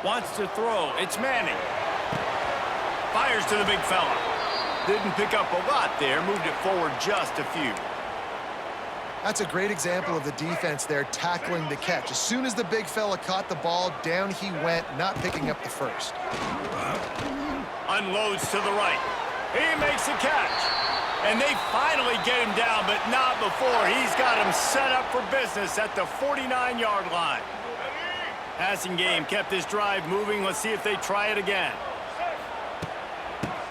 Wants to throw. It's Manning. Fires to the big fella. Didn't pick up a lot there. Moved it forward just a few. That's a great example of the defense there tackling the catch. As soon as the big fella caught the ball, down he went, not picking up the first. Unloads to the right. He makes a catch. And they finally get him down, but not before. He's got him set up for business at the 49-yard line. Passing game kept this drive moving. Let's see if they try it again.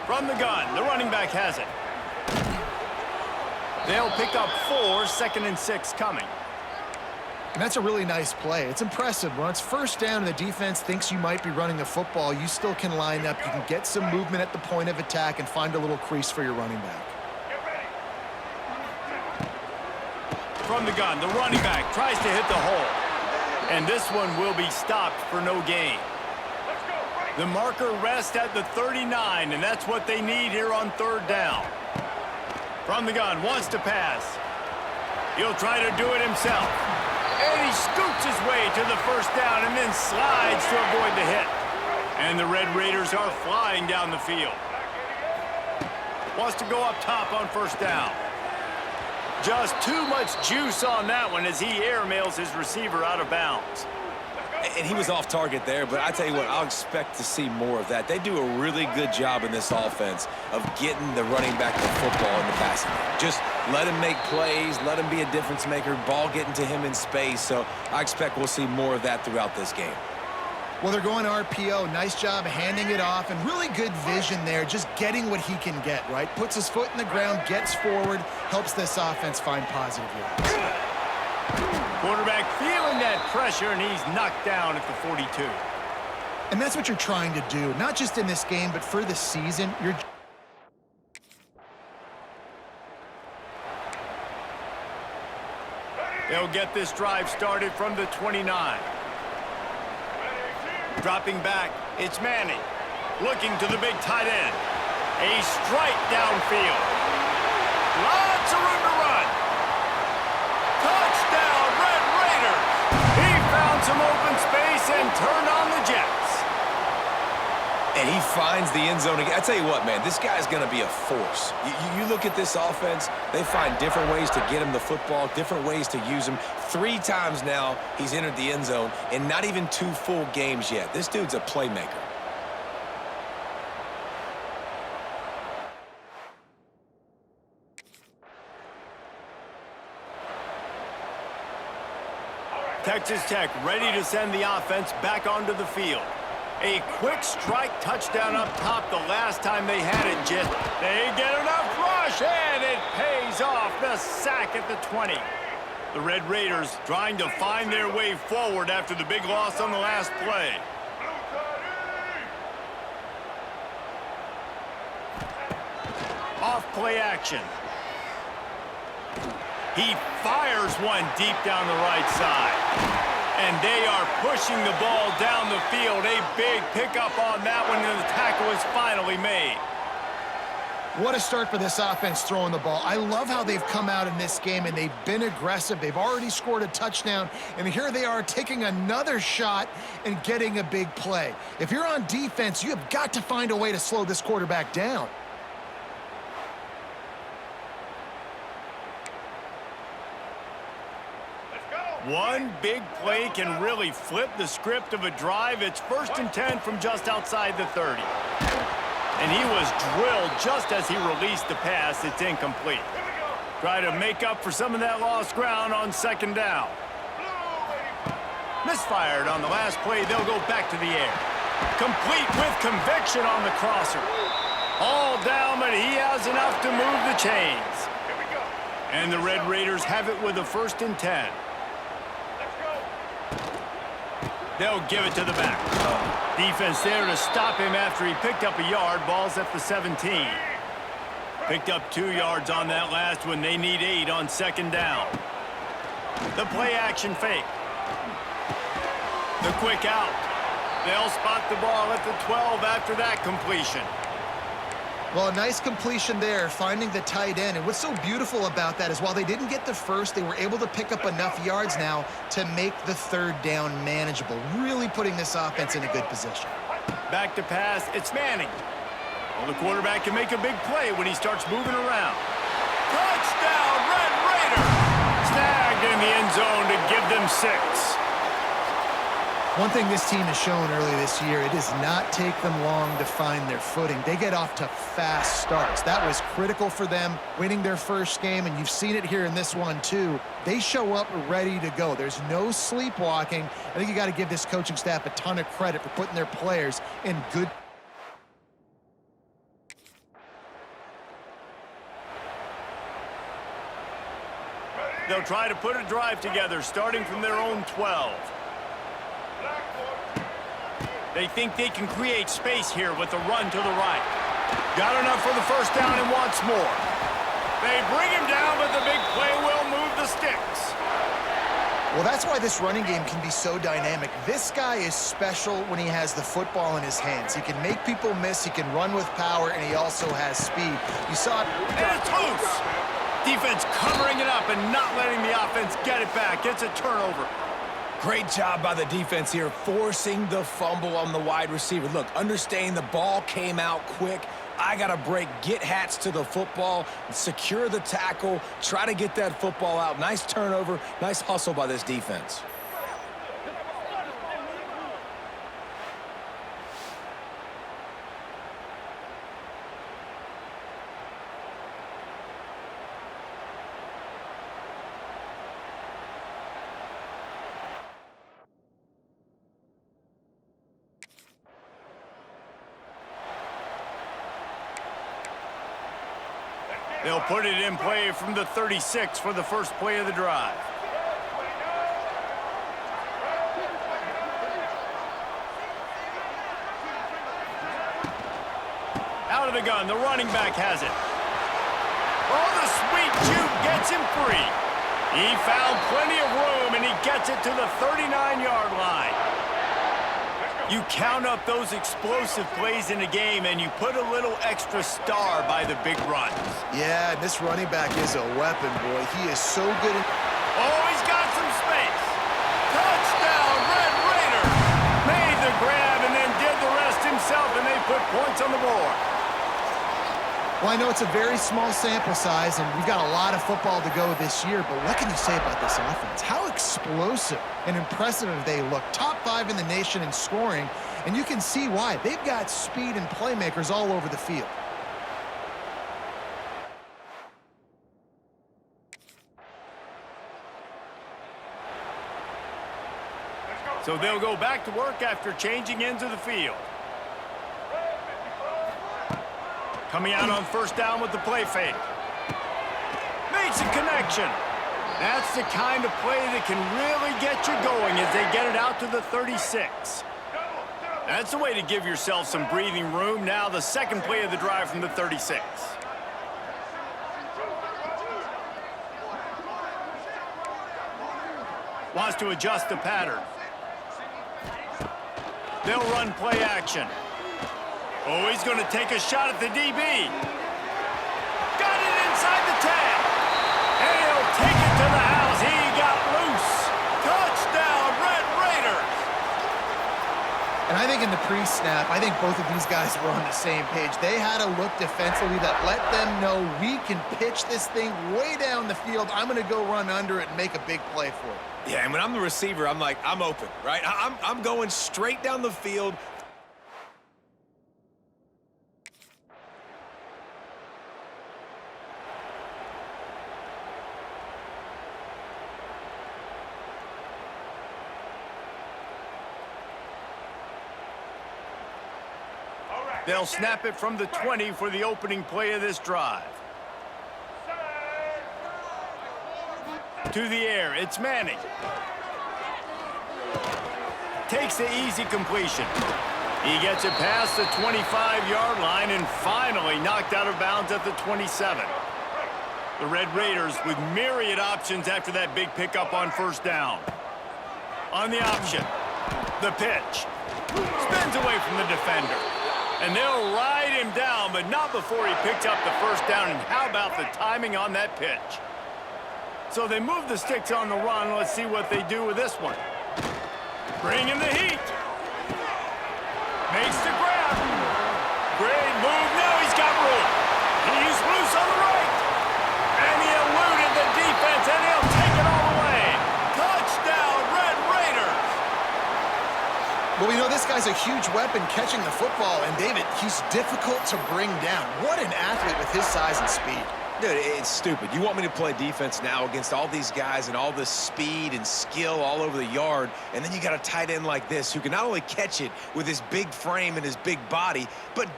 From the gun, the running back has it. They'll pick up 4, 2nd and 6 coming. And that's a really nice play. It's impressive. When it's first down and the defense thinks you might be running the football, you still can line up. You can get some movement at the point of attack and find a little crease for your running back. From the gun, the running back tries to hit the hole. And this one will be stopped for no gain. The marker rests at the 39, and that's what they need here on 3rd down. From the gun, wants to pass. He'll try to do it himself. And he scoots his way to the first down and then slides to avoid the hit. And the Red Raiders are flying down the field. Wants to go up top on 1st down. Just too much juice on that one as he airmails his receiver out of bounds. And he was off target there, but I tell you what, I'll expect to see more of that. They do a really good job in this offense of getting the running back the football in the passing game. Just let him make plays, let him be a difference maker, ball getting to him in space. So I expect we'll see more of that throughout this game. Well, they're going RPO. Nice job handing it off, and really good vision there, just getting what he can get, right? Puts his foot in the ground, gets forward, helps this offense find positive yards. Quarterback feeling that pressure, and he's knocked down at the 42. And that's what you're trying to do, not just in this game, but for the season. They'll get this drive started from the 29. Dropping back, it's Manning. Looking to the big tight end. A strike downfield. Lots of room to run. Touchdown, Red Raiders. He found some open space and turned on the Jets. And he finds the end zone again. I tell you what, man, this guy's going to be a force. You look at this offense, they find different ways to get him the football, different ways to use him. 3 times now he's entered the end zone, and not even 2 full games yet. This dude's a playmaker. Texas Tech ready to send the offense back onto the field. A quick strike touchdown up top the last time they had it, just they get enough rush, and it pays off. The sack at the 20. The Red Raiders trying to find their way forward after the big loss on the last play. Off play action. He fires one deep down the right side. And they are pushing the ball down the field. A big pickup on that one, and the tackle is finally made. What a start for this offense throwing the ball. I love how they've come out in this game, and they've been aggressive. They've already scored a touchdown, and here they are taking another shot and getting a big play. If you're on defense, you have got to find a way to slow this quarterback down. One big play can really flip the script of a drive. It's 1st and 10 from just outside the 30. And he was drilled just as he released the pass. It's incomplete. Try to make up for some of that lost ground on 2nd down. Misfired on the last play. They'll go back to the air. Complete with conviction on the crosser. All down, but he has enough to move the chains. And the Red Raiders have it with a 1st and 10. They'll give it to the back. Defense there to stop him after he picked up a yard. Ball's at the 17. Picked up 2 yards on that last one. They need 8 on 2nd down. The play action fake. The quick out. They'll spot the ball at the 12 after that completion. Well, a nice completion there, finding the tight end. And what's so beautiful about that is while they didn't get the first, they were able to pick up enough yards now to make the third down manageable, really putting this offense in a good position. Back to pass, it's Manning. Well, the quarterback can make a big play when he starts moving around. Touchdown, Red Raider! Snagged in the end zone to give them 6. One thing this team has shown early this year, it does not take them long to find their footing. They get off to fast starts. That was critical for them winning their first game, and you've seen it here in this one too. They show up ready to go. There's no sleepwalking. I think you got to give this coaching staff a ton of credit for putting their players in good. They'll try to put a drive together, starting from their own 12. They think they can create space here with a run to the right. Got enough for the first down and wants more. They bring him down, but the big play will move the sticks. Well, that's why this running game can be so dynamic. This guy is special when he has the football in his hands. He can make people miss, he can run with power, and he also has speed. You saw it. And it's loose. Defense covering it up and not letting the offense get it back. It's a turnover. Great job by the defense here, forcing the fumble on the wide receiver. Look, understanding the ball came out quick. I got to break, get hats to the football, secure the tackle, try to get that football out. Nice turnover, nice hustle by this defense. They'll put it in play from the 36 for the first play of the drive. Out of the gun, the running back has it. Oh, the sweet juke gets him free. He found plenty of room, and he gets it to the 39-yard line. You count up those explosive plays in a game, and you put a little extra star by the big runs. Yeah, this running back is a weapon, boy. He is so good. Oh, he's got some space. Touchdown, Red Raider. Made the grab and then did the rest himself, and they put points on the board. Well, I know it's a very small sample size, and we've got a lot of football to go this year, but what can you say about this offense? How explosive and impressive they look. Top 5 in the nation in scoring, and you can see why. They've got speed and playmakers all over the field. So they'll go back to work after changing into the field. Coming out on first down with the play fake. Makes a connection. That's the kind of play that can really get you going as they get it out to the 36. That's the way to give yourself some breathing room. Now the second play of the drive from the 36. Wants to adjust the pattern. They'll run play action. Oh, he's going to take a shot at the DB. Got it inside the 10. And he'll take it to the house. He got loose. Touchdown, Red Raiders. And I think in the pre-snap, I think both of these guys were on the same page. They had a look defensively that let them know we can pitch this thing way down the field. I'm going to go run under it and make a big play for it. Yeah, and when I'm the receiver, I'm like, I'm open, right? I'm going straight down the field. They'll snap it from the 20 for the opening play of this drive. To the air, it's Manning. Takes the easy completion. He gets it past the 25-yard line and finally knocked out of bounds at the 27. The Red Raiders with myriad options after that big pickup on first down. On the option, the pitch. Spins away from the defender. And they'll ride him down, but not before he picked up the first down. And how about the timing on that pitch? So they move the sticks on the run. Let's see what they do with this one. Bringing the heat. Makes the grab. Great move. Now he's got room. He's loose on the right. And he eluded the defense, and he'll take it all the way. Touchdown, Red Raiders. Well, we know this guy's a huge weapon catching the football, and David, he's difficult to bring down. What an athlete with his size and speed. Dude, it's stupid. You want me to play defense now against all these guys and all this speed and skill all over the yard, and then you got a tight end like this who can not only catch it with his big frame and his big body, but...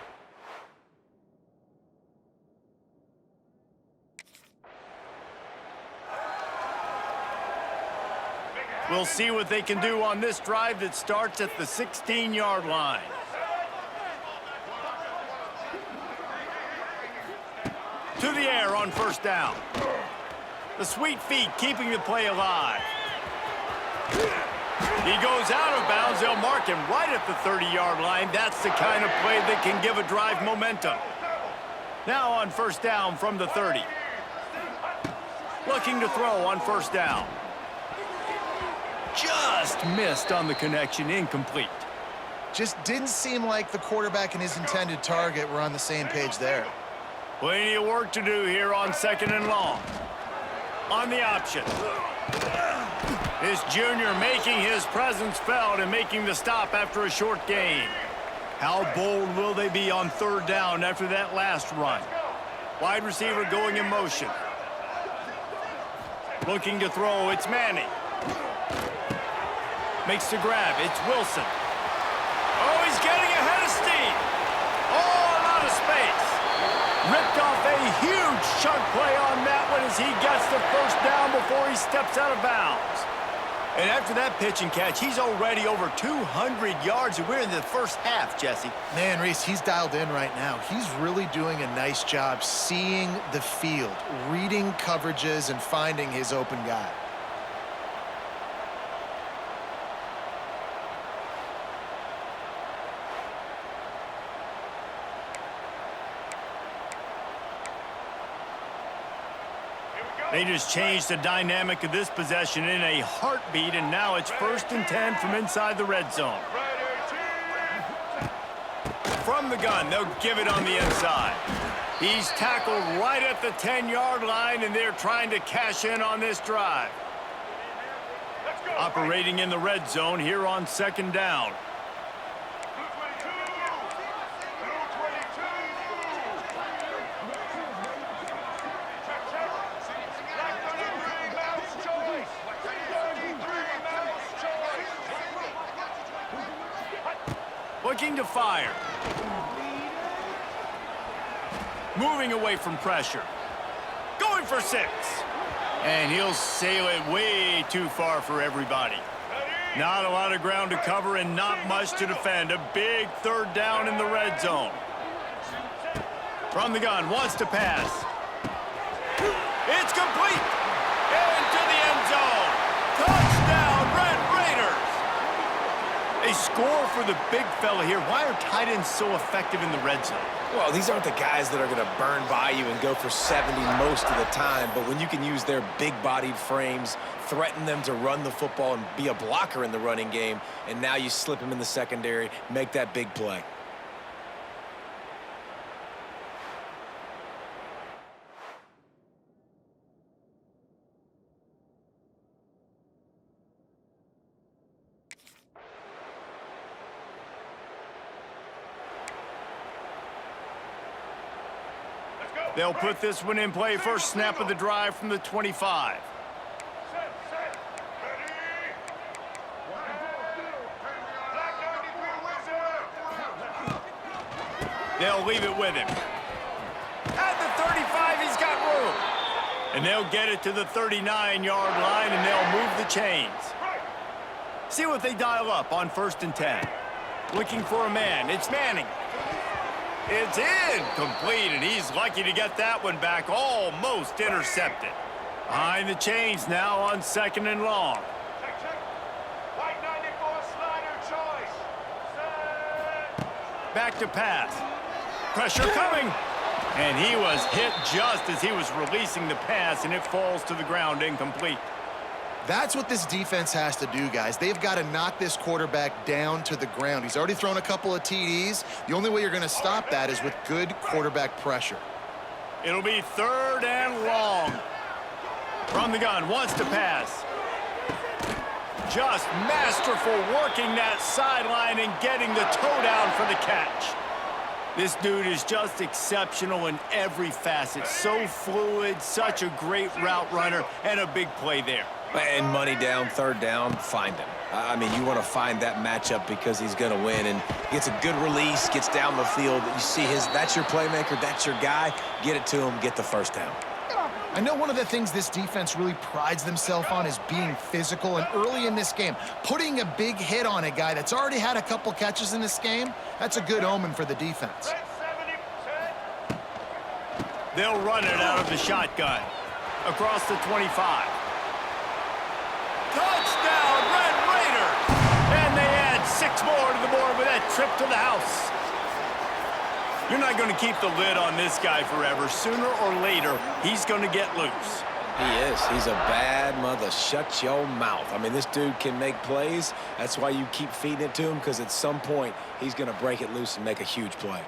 We'll see what they can do on this drive that starts at the 16-yard line. To the air on first down. The sweet feet keeping the play alive. He goes out of bounds. They'll mark him right at the 30-yard line. That's the kind of play that can give a drive momentum. Now on first down from the 30. Looking to throw on first down. Just missed on the connection, incomplete. Just didn't seem like the quarterback and his intended target were on the same page there. Plenty of work to do here on second and long. On the option. This junior making his presence felt and making the stop after a short gain. How bold will they be on third down after that last run? Wide receiver going in motion. Looking to throw, it's Manning. Makes the grab, it's Wilson. Oh, he's getting ahead of steam. Oh, a lot of space. Ripped off a huge chunk play on that one as he gets the first down before he steps out of bounds. And after that pitch and catch, he's already over 200 yards, and we're in the first half, Jesse. Man, Reese, he's dialed in right now. He's really doing a nice job seeing the field, reading coverages, and finding his open guy. They just changed the dynamic of this possession in a heartbeat, and now it's 1st and 10 from inside the red zone. From the gun, they'll give it on the inside. He's tackled right at the 10-yard line, and they're trying to cash in on this drive. Operating in the red zone here on second down. Looking to fire. Moving away from pressure. Going for 6. And he'll sail it way too far for everybody. Not a lot of ground to cover and not much to defend. A big third down in the red zone. From the gun, wants to pass. It's complete. Into the end zone. Touchdown, Red Raiders. They score for the big fella here. Why are tight ends so effective in the red zone? Well, these aren't the guys that are going to burn by you and go for 70 most of the time, but when you can use their big-bodied frames, threaten them to run the football and be a blocker in the running game, and now you slip them in the secondary, make that big play. They'll put this one in play. First snap of the drive from the 25. They'll leave it with him. At the 35, he's got room. And they'll get it to the 39-yard line, and they'll move the chains. See what they dial up on 1st and 10. Looking for a man. It's Manning. It's incomplete, and he's lucky to get that one back, almost intercepted. Behind the chains now on 2nd and long. Back to pass. Pressure coming. And he was hit just as he was releasing the pass, and it falls to the ground incomplete. That's what this defense has to do, guys. They've got to knock this quarterback down to the ground. He's already thrown a couple of TDs. The only way you're going to stop that is with good quarterback pressure. It'll be 3rd and long. From the gun, wants to pass. Just masterful working that sideline and getting the toe down for the catch. This dude is just exceptional in every facet. So fluid, such a great route runner, and a big play there. And money down, 3rd down, find him. I mean, you want to find that matchup because he's going to win, and gets a good release, gets down the field. You see that's your playmaker, that's your guy. Get it to him, get the 1st down. I know one of the things this defense really prides themselves on is being physical, and early in this game, putting a big hit on a guy that's already had a couple catches in this game, that's a good omen for the defense. They'll run it out of the shotgun. Across the 25. Touchdown, Red Raiders! And they add 6 more to the board with that trip to the house. You're not going to keep the lid on this guy forever. Sooner or later, he's going to get loose. He is. He's a bad mother. Shut your mouth. I mean, this dude can make plays. That's why you keep feeding it to him, because at some point, he's going to break it loose and make a huge play.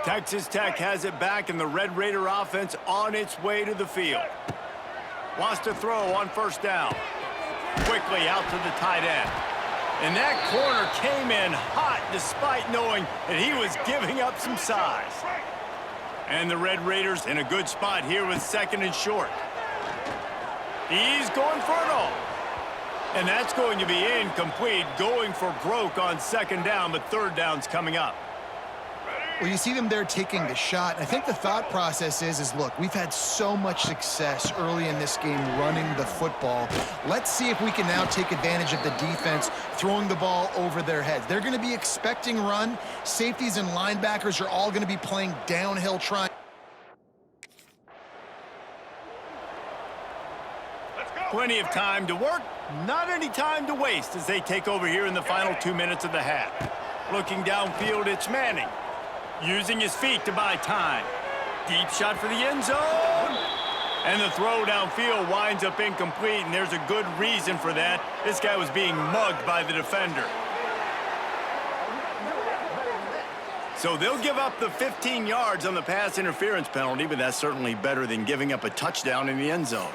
Texas Tech has it back, and the Red Raider offense on its way to the field. Wants to throw on 1st down. Quickly out to the tight end. And that corner came in hot despite knowing that he was giving up some size. And the Red Raiders in a good spot here with 2nd and short. He's going for it all. And that's going to be incomplete, going for broke on 2nd down, but 3rd down's coming up. Well, you see them there taking the shot. I think the thought process is, look, we've had so much success early in this game running the football. Let's see if we can now take advantage of the defense throwing the ball over their heads. They're going to be expecting run. Safeties and linebackers are all going to be playing downhill trying. Plenty of time to work, not any time to waste as they take over here in the final 2 minutes of the half. Looking downfield, it's Manning. Using his feet to buy time. Deep shot for the end zone. And the throw downfield winds up incomplete, and there's a good reason for that. This guy was being mugged by the defender. So they'll give up the 15 yards on the pass interference penalty, but that's certainly better than giving up a touchdown in the end zone.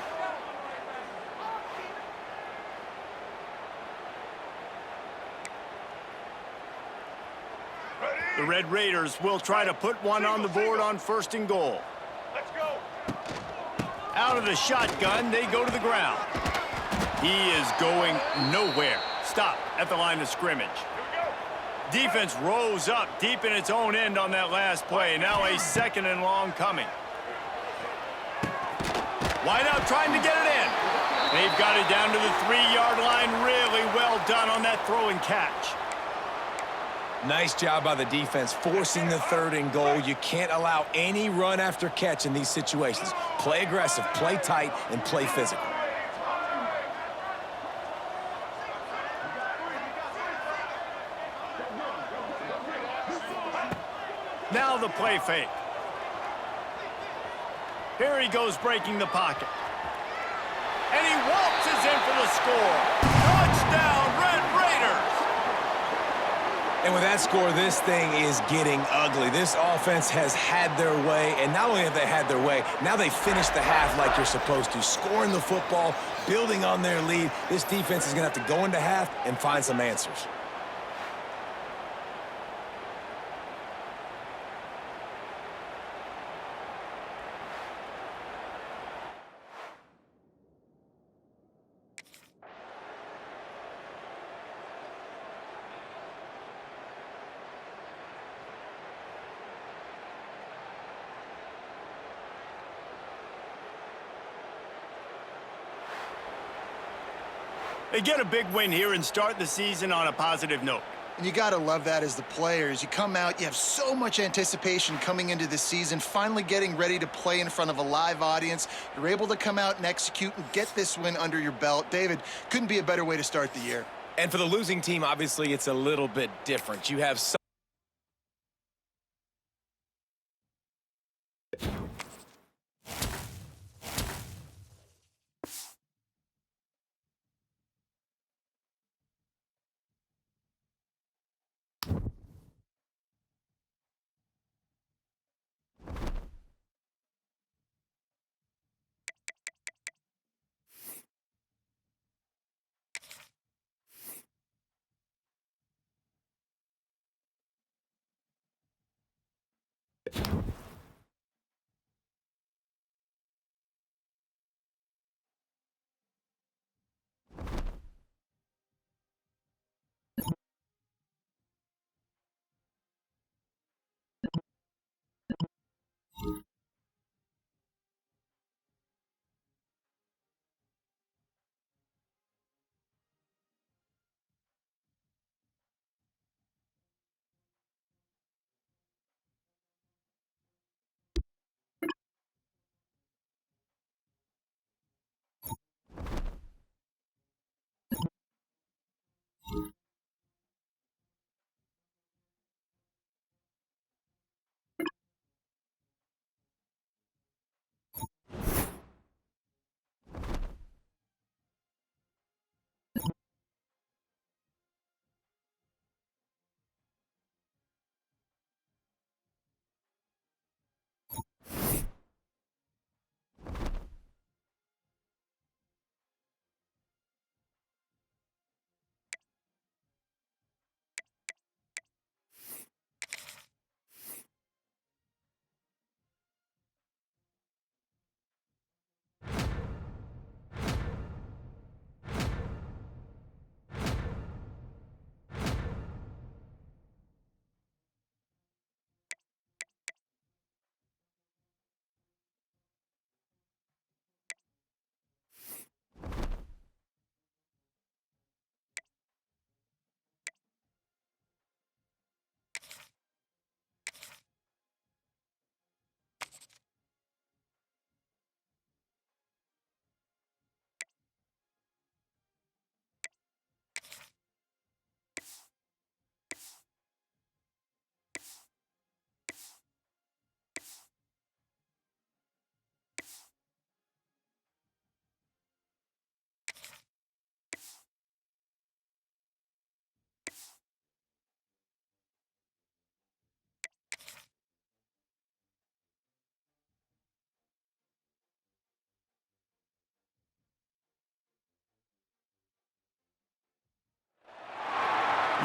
The Red Raiders will try to put one on the board on 1st and goal. Let's go. Out of the shotgun, they go to the ground. He is going nowhere. Stop at the line of scrimmage. Defense rose up deep in its own end on that last play. Now a 2nd and long coming. Wide out trying to get it in. They've got it down to the 3-yard line. Really well done on that throw and catch. Nice job by the defense forcing the 3rd and goal. You can't allow any run after catch in these situations. Play aggressive, play tight, and play physical. Now the play fake. Here he goes breaking the pocket. And he waltzes in for the score. Touchdown, Red Raiders! And with that score, this thing is getting ugly. This offense has had their way, and not only have they had their way, now they finished the half like you're supposed to, scoring the football, building on their lead. This defense is going to have to go into half and find some answers. They get a big win here and start the season on a positive note. And you got to love that as the players. You come out, you have so much anticipation coming into the season, finally getting ready to play in front of a live audience. You're able to come out and execute and get this win under your belt. David, couldn't be a better way to start the year. And for the losing team, obviously, it's a little bit different. You have some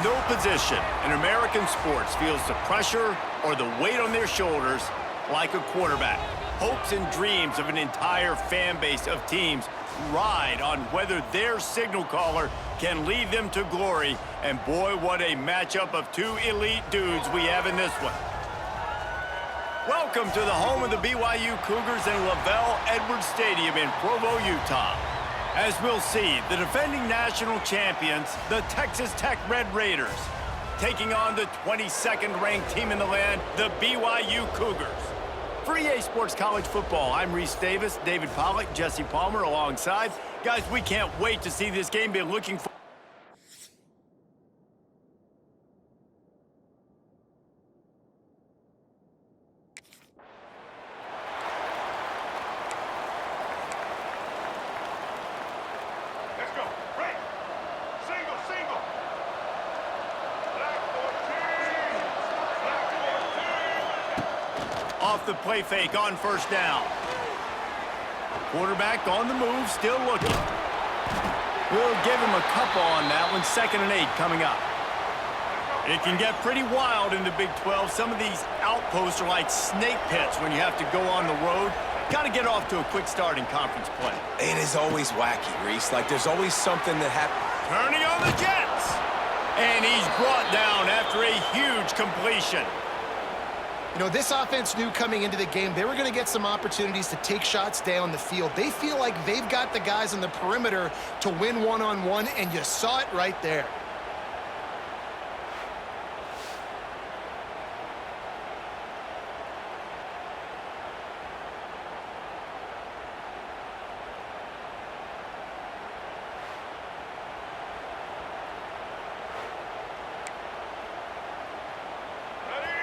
No position in American sports feels the pressure or the weight on their shoulders like a quarterback. Hopes and dreams of an entire fan base of teams ride on whether their signal caller can lead them to glory. And boy, what a matchup of two elite dudes we have in this one. Welcome to the home of the BYU Cougars in Lavelle Edwards Stadium in Provo, Utah. As we'll see, the defending national champions, the Texas Tech Red Raiders, taking on the 22nd ranked team in the land, the BYU Cougars. For EA Sports College Football, I'm Reese Davis, David Pollack, Jesse Palmer alongside. Guys, we can't wait to see this game. Been looking for... Off the play fake on first down. Quarterback on the move, still looking. We'll give him a couple on that one. 2nd and 8 coming up. It can get pretty wild in the Big 12. Some of these outposts are like snake pits when you have to go on the road. Got to get off to a quick start in conference play. It is always wacky, Reese. Like, there's always something that happens. Turning on the Jets. And he's brought down after a huge completion. You know, this offense knew coming into the game they were going to get some opportunities to take shots down the field. They feel like they've got the guys on the perimeter to win one-on-one, and you saw it right there.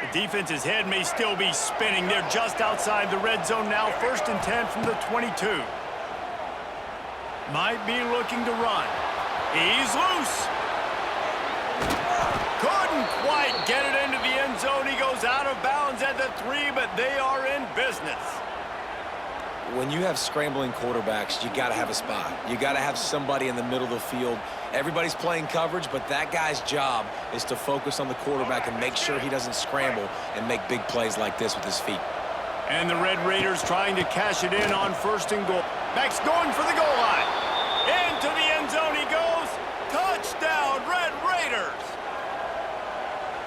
The defense's head may still be spinning. They're just outside the red zone now. 1st and 10 from the 22. Might be looking to run. He's loose. Couldn't quite get it into the end zone. He goes out of bounds at the 3, but they are in business. When you have scrambling quarterbacks, you got to have a spot. You got to have somebody in the middle of the field. Everybody's playing coverage, but that guy's job is to focus on the quarterback and make sure he doesn't scramble and make big plays like this with his feet. And the Red Raiders trying to cash it in on 1st and goal. Max going for the goal line. Into the end zone he goes. Touchdown, Red Raiders.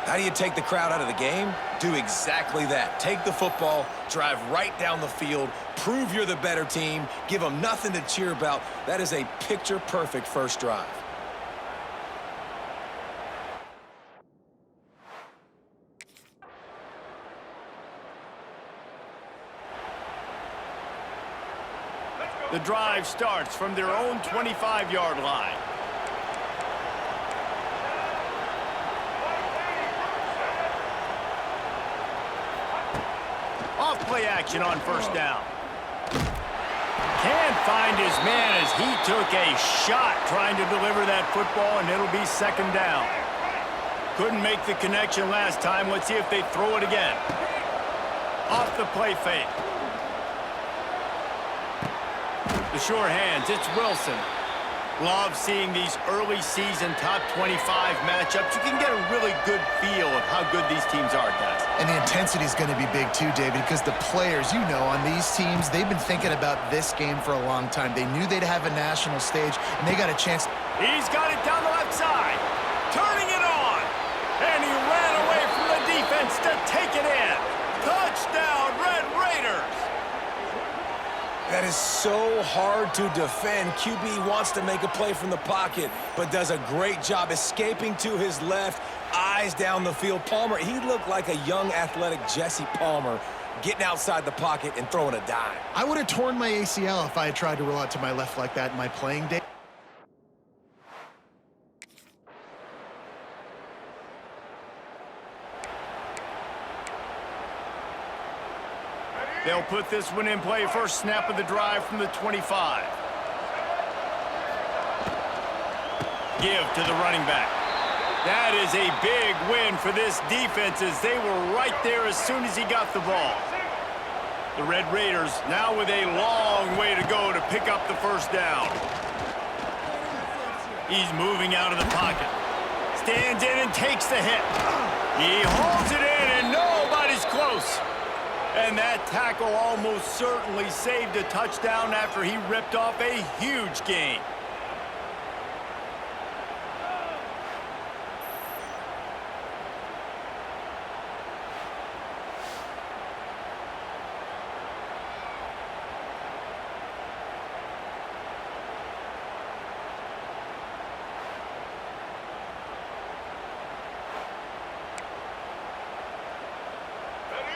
How do you take the crowd out of the game? Do exactly that. Take the football, drive right down the field, prove you're the better team, give them nothing to cheer about. That is a picture-perfect first drive. The drive starts from their own 25-yard line. Off play action on 1st down. Can't find his man as he took a shot trying to deliver that football, and it'll be 2nd down. Couldn't make the connection last time. Let's see if they throw it again. Off the play fake. The sure hands, it's Wilson. Love seeing these early season top 25 matchups. You can get a really good feel of how good these teams are, guys. And the intensity is going to be big too, David, because the players, you know, on these teams, they've been thinking about this game for a long time. They knew they'd have a national stage, and they got a chance. He's got it down the left side. Turning it on. And he ran away from the defense to take it in. Touchdown, Red Raiders. That is so hard to defend. QB wants to make a play from the pocket, but does a great job escaping to his left, eyes down the field. Palmer, he looked like a young, athletic Jesse Palmer getting outside the pocket and throwing a dime. I would have torn my ACL if I had tried to roll out to my left like that in my playing day. They'll put this one in play. First snap of the drive from the 25. Give to the running back. That is a big win for this defense as they were right there as soon as he got the ball. The Red Raiders now with a long way to go to pick up the 1st down. He's moving out of the pocket. Stands in and takes the hit. He holds it in and nobody's close. And that tackle almost certainly saved a touchdown after he ripped off a huge gain.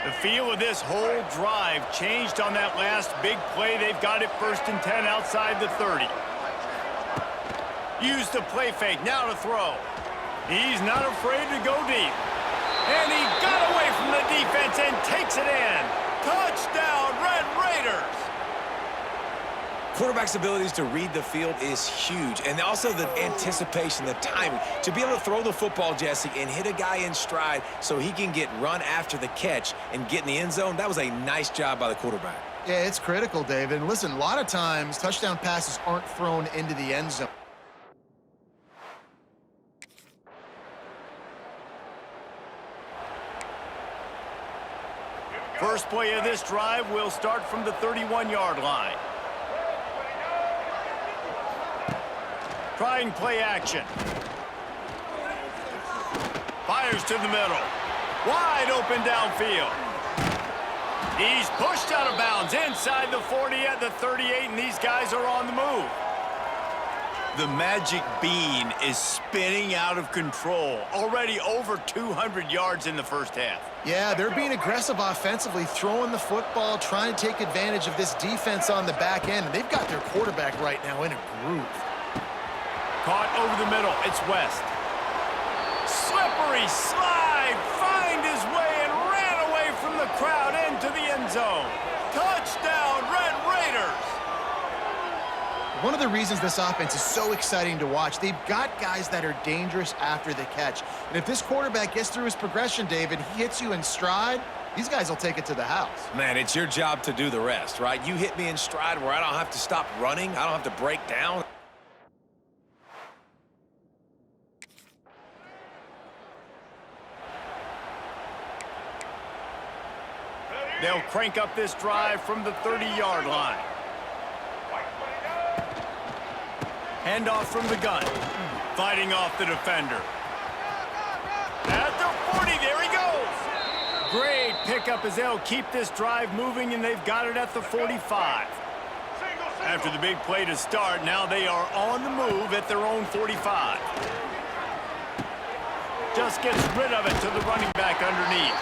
The feel of this whole drive changed on that last big play. They've got it 1st and 10 outside the 30. Use the play fake, now to throw. He's not afraid to go deep. And he got away from the defense and takes it in. Touchdown, Red Raiders! Quarterback's abilities to read the field is huge, and also the anticipation, the timing. To be able to throw the football, Jesse, and hit a guy in stride so he can get run after the catch and get in the end zone, that was a nice job by the quarterback. Yeah, it's critical, David. And listen, a lot of times touchdown passes aren't thrown into the end zone. First play of this drive will start from the 31-yard line. Trying play action. Fires to the middle. Wide open downfield. He's pushed out of bounds inside the 40 at the 38, and these guys are on the move. The magic bean is spinning out of control. Already over 200 yards in the first half. Yeah, they're being aggressive offensively, throwing the football, trying to take advantage of this defense on the back end. And they've got their quarterback right now in a groove. Caught over the middle. It's West. Slippery slide. Find his way and One of the reasons this offense is so exciting to watch, they've got guys that are dangerous after the catch. And if this quarterback gets through his progression, David, he hits you in stride, these guys will take it to the house. Man, it's your job to do the rest, right? You hit me in stride where I don't have to stop running. I don't have to break down. They'll crank up this drive from the 30-yard line. Handoff from the gun. Fighting off the defender. At the 40, there he goes. Great pickup as they'll keep this drive moving, and they've got it at the 45. After the big play to start, now they are on the move at their own 45. Just gets rid of it to the running back underneath.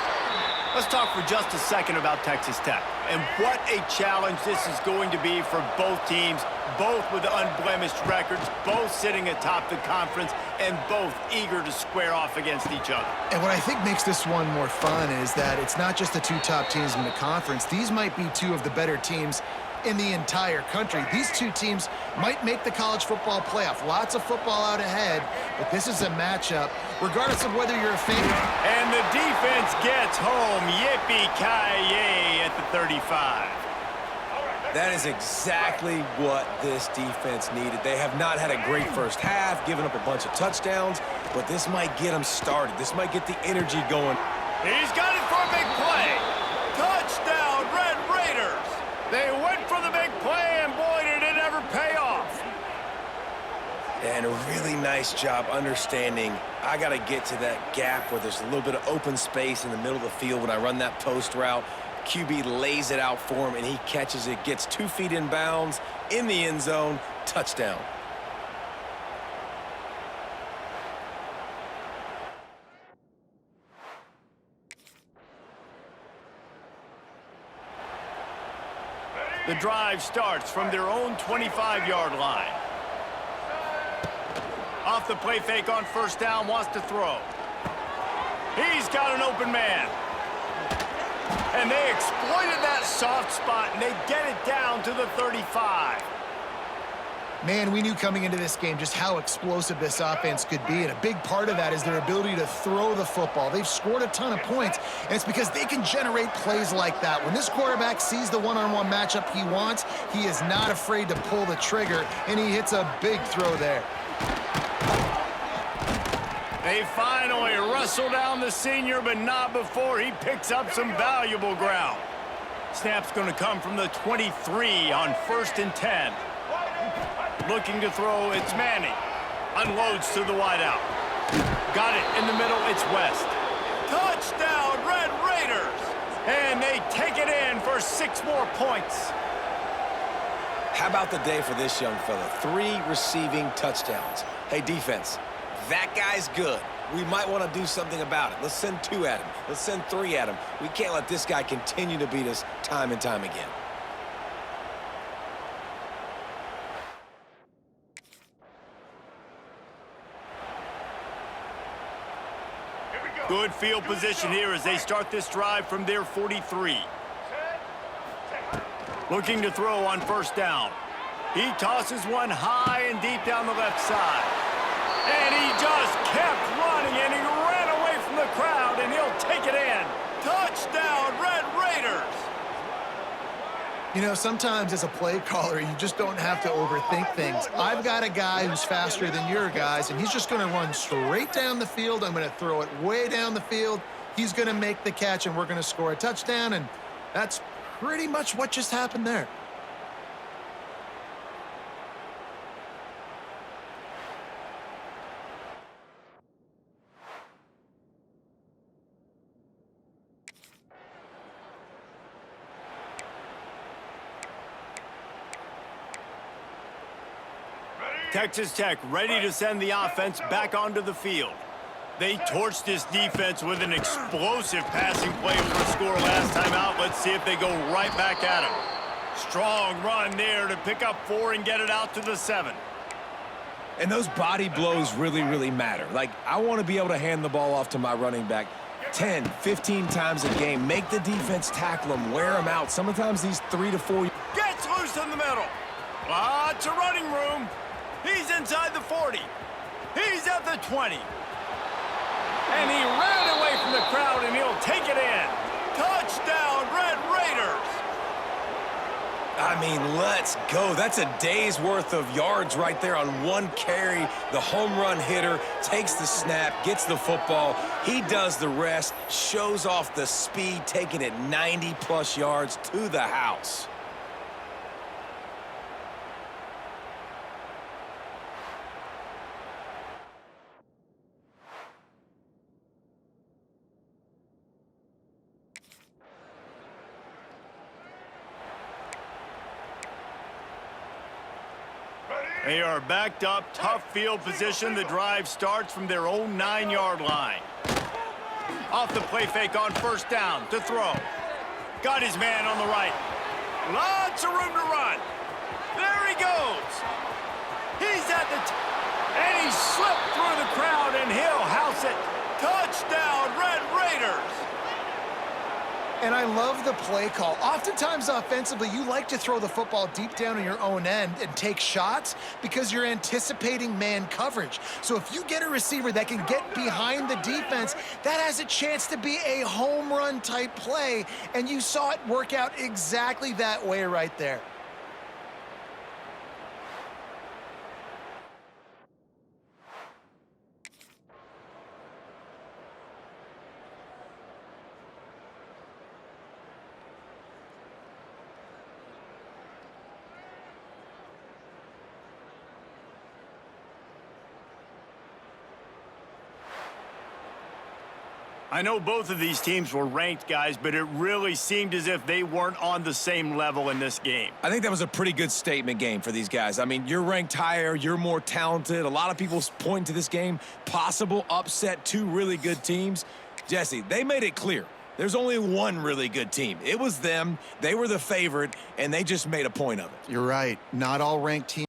Let's talk for just a second about Texas Tech. And what a challenge this is going to be for both teams, both with unblemished records, both sitting atop the conference, and both eager to square off against each other. And what I think makes this one more fun is that it's not just the two top teams in the conference. These might be two of the better teams in the entire country. These two teams might make the college football playoff. Lots of football out ahead, but this is a matchup, regardless of whether you're a fan. And the defense gets home. Yippee-ki-yay at the 35. That is exactly what this defense needed. They have not had a great first half, given up a bunch of touchdowns, but this might get them started. This might get the energy going. He's got it for a big play. Touchdown, Red Raiders. They went for the big play, and boy, did it ever pay off. And a really nice job understanding I got to get to that gap where there's a little bit of open space in the middle of the field when I run that post route. QB lays it out for him, and he catches it, gets 2 feet in bounds, in the end zone, touchdown. The drive starts from their own 25-yard line. Off the play fake on first down, wants to throw. He's got an open man. And they exploited that soft spot, and they get it down to the 35. Man, we knew coming into this game just how explosive this offense could be, and a big part of that is their ability to throw the football. They've scored a ton of points, and it's because they can generate plays like that. When this quarterback sees the one-on-one matchup he wants, he is not afraid to pull the trigger, and he hits a big throw there. They finally wrestle down the senior, but not before he picks up some valuable ground. Snap's going to come from the 23 on 1st and 10. Looking to throw, it's Manning. Unloads to the wideout. Got it in the middle, it's West. Touchdown, Red Raiders! And they take it in for 6 more points. How about the day for this young fella? 3 receiving touchdowns. Hey, defense, that guy's good. We might want to do something about it. Let's send 2 at him. Let's send 3 at him. We can't let this guy continue to beat us time and time again. Good field position here as they start this drive from their 43. Looking to throw on first down. He tosses one high and deep down the left side. And he just kept running, and he ran away from the crowd, and he'll take it in. Touchdown, Red Raiders! You know, sometimes as a play caller, you just don't have to overthink things. I've got a guy who's faster than your guys, and he's just going to run straight down the field. I'm going to throw it way down the field. He's going to make the catch, and we're going to score a touchdown, and that's pretty much what just happened there. Texas Tech ready to send the offense back onto the field. They torched this defense with an explosive passing play over a score last time out. Let's see if they go right back at him. Strong run there to pick up 4 and get it out to the 7. And those body blows really, really matter. Like, I want to be able to hand the ball off to my running back 10, 15 times a game. Make the defense tackle them, wear them out. Sometimes these 3 to 4. Gets loose in the middle. Lots of running room. He's inside the 40. He's at the 20. And he ran away from the crowd, and he'll take it in. Touchdown, Red Raiders. I mean, let's go. That's a day's worth of yards right there on one carry. The home run hitter takes the snap, gets the football. He does the rest, shows off the speed, taking it 90-plus yards to the house. They are backed up, tough field position. The drive starts from their own 9-yard line. Off the play fake on first down to throw. Got his man on the right. Lots of room to run. There he goes. He's at the and he slipped through the crowd, and he'll house it. Touchdown, Red Raiders. And I love the play call. Oftentimes offensively, you like to throw the football deep down in your own end and take shots because you're anticipating man coverage. So if you get a receiver that can get behind the defense, that has a chance to be a home run type play, and you saw it work out exactly that way right there. I know both of these teams were ranked, guys, but it really seemed as if they weren't on the same level in this game. I think that was a pretty good statement game for these guys. I mean, you're ranked higher, you're more talented. A lot of people point to this game, possible upset, two really good teams. Jesse, they made it clear. There's only one really good team. It was them. They were the favorite, and they just made a point of it. You're right. Not all ranked teams.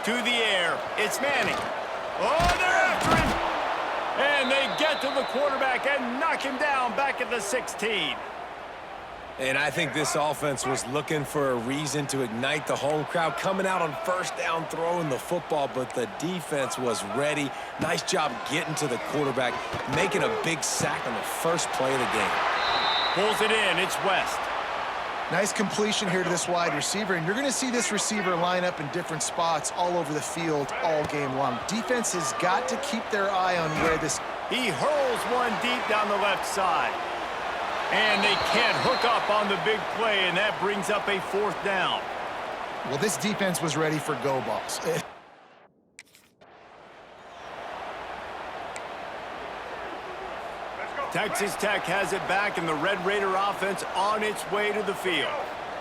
To the air. It's Manning. Oh, they're after him. And they get to the quarterback and knock him down back at the 16. And I think this offense was looking for a reason to ignite the home crowd, coming out on first down, throwing the football, but the defense was ready. Nice job getting to the quarterback, making a big sack on the first play of the game. Pulls it in. It's West. Nice completion here to this wide receiver, and you're going to see this receiver line up in different spots all over the field all game long. Defense has got to keep their eye on where this... He hurls one deep down the left side. And they can't hook up on the big play, and that brings up a 4th down. Well, this defense was ready for go balls. Texas Tech has it back, and the Red Raider offense on its way to the field.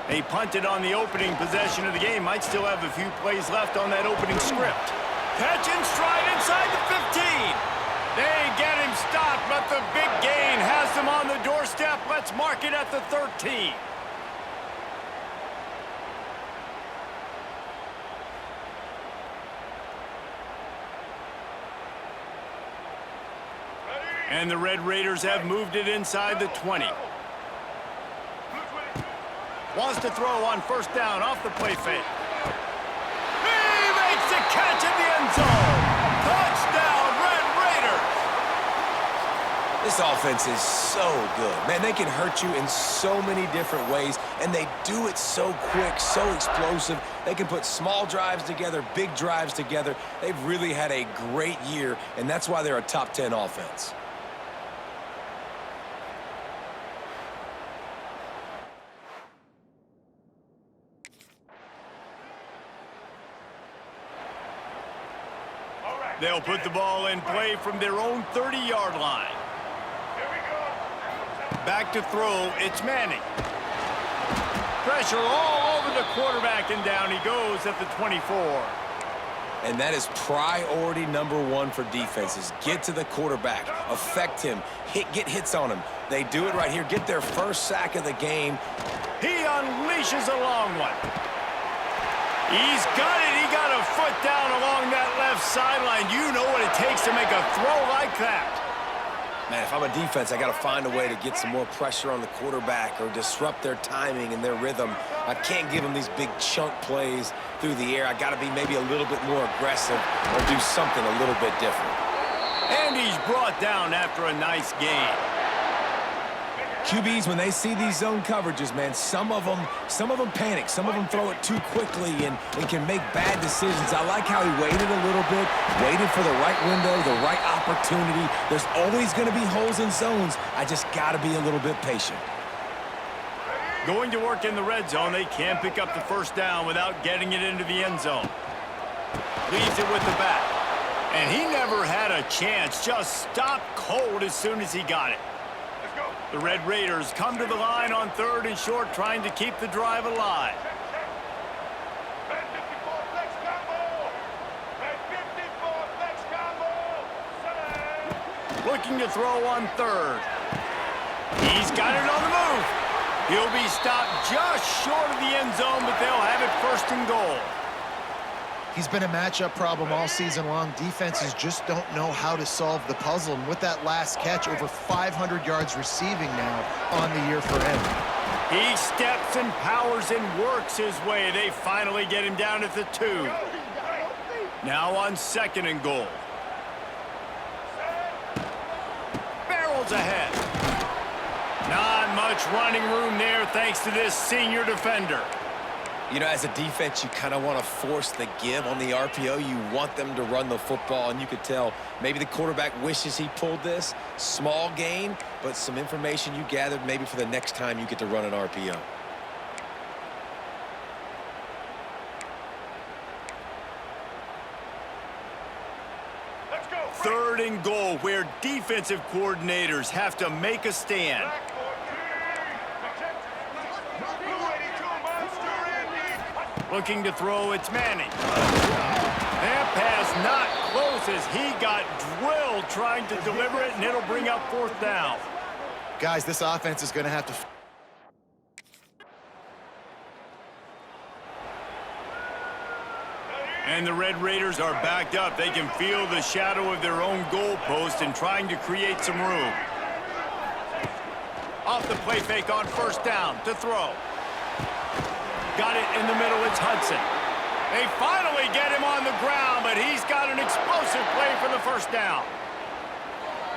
They punted on the opening possession of the game. Might still have a few plays left on that opening script. Catch and stride inside the 15. They get him stopped, but the big gain has them on the doorstep. Let's mark it at the 13. And the Red Raiders have moved it inside the 20. Wants to throw on first down off the play fake. He makes the catch in the end zone. Touchdown, Red Raiders. This offense is so good. Man, they can hurt you in so many different ways, and they do it so quick, so explosive. They can put small drives together, big drives together. They've really had a great year, and that's why they're a top 10 offense. They'll put the ball in play from their own 30-yard line. Back to throw, it's Manning. Pressure all over the quarterback, and down he goes at the 24. And that is priority number 1 for defenses. Get to the quarterback, affect him, get hits on him. They do it right here, get their first sack of the game. He unleashes a long one. He's got it. He got a foot down along that left sideline. You know what it takes to make a throw like that. Man, if I'm a defense, I got to find a way to get some more pressure on the quarterback or disrupt their timing and their rhythm. I can't give them these big chunk plays through the air. I got to be maybe a little bit more aggressive or do something a little bit different. And he's brought down after a nice gain. QBs, when they see these zone coverages, man, some of them panic. Some of them throw it too quickly and can make bad decisions. I like how he waited a little bit, waited for the right window, the right opportunity. There's always going to be holes in zones. I just got to be a little bit patient. Going to work in the red zone, they can't pick up the first down without getting it into the end zone. Leaves it with the back. And he never had a chance. Just stopped cold as soon as he got it. The Red Raiders come to the line on 3rd and short, trying to keep the drive alive. Looking to throw on 3rd. He's got it on the move. He'll be stopped just short of the end zone, but they'll have it 1st and goal. He's been a matchup problem all season long. Defenses just don't know how to solve the puzzle. And with that last catch, over 500 yards receiving now on the year for him. He steps and powers and works his way. They finally get him down at the 2. Now on 2nd and goal. Barrels ahead. Not much running room there thanks to this senior defender. You know, as a defense, you kind of want to force the give on the RPO. You want them to run the football, and you could tell maybe the quarterback wishes he pulled this. Small gain, but some information you gathered maybe for the next time you get to run an RPO. Let's go. 3rd and goal, where defensive coordinators have to make a stand. Looking to throw, it's Manning. That pass not close as he got drilled trying to deliver it, and it'll bring up 4th down. Guys, this offense is going to have to... And the Red Raiders are backed up. They can feel the shadow of their own goalpost and trying to create some room. Off the play fake on first down to throw. Got it in the middle. It's Hudson. They finally get him on the ground, but he's got an explosive play for the first down.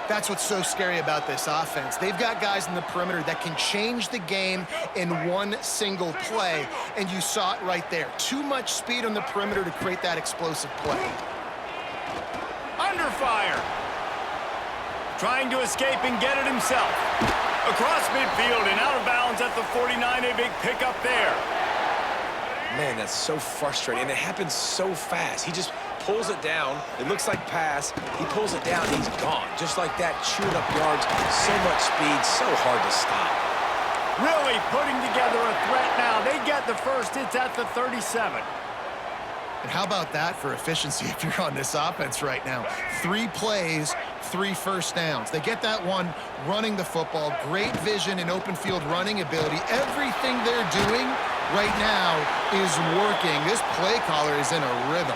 That's what's so scary about this offense. They've got guys in the perimeter that can change the game in one single play, and you saw it right there. Too much speed on the perimeter to create that explosive play. Under fire. Trying to escape and get it himself. Across midfield and out of bounds at the 49, a big pickup there. Man, that's so frustrating, and it happens so fast. He just pulls it down. It looks like pass. He pulls it down, he's gone. Just like that, chewing up yards. So much speed, so hard to stop. Really putting together a threat now. They get the first. It's at the 37. And how about that for efficiency if you're on this offense right now? 3 plays, 3 first downs. They get that one running the football. Great vision and open field running ability. Everything they're doing right now is working. This play caller is in a rhythm.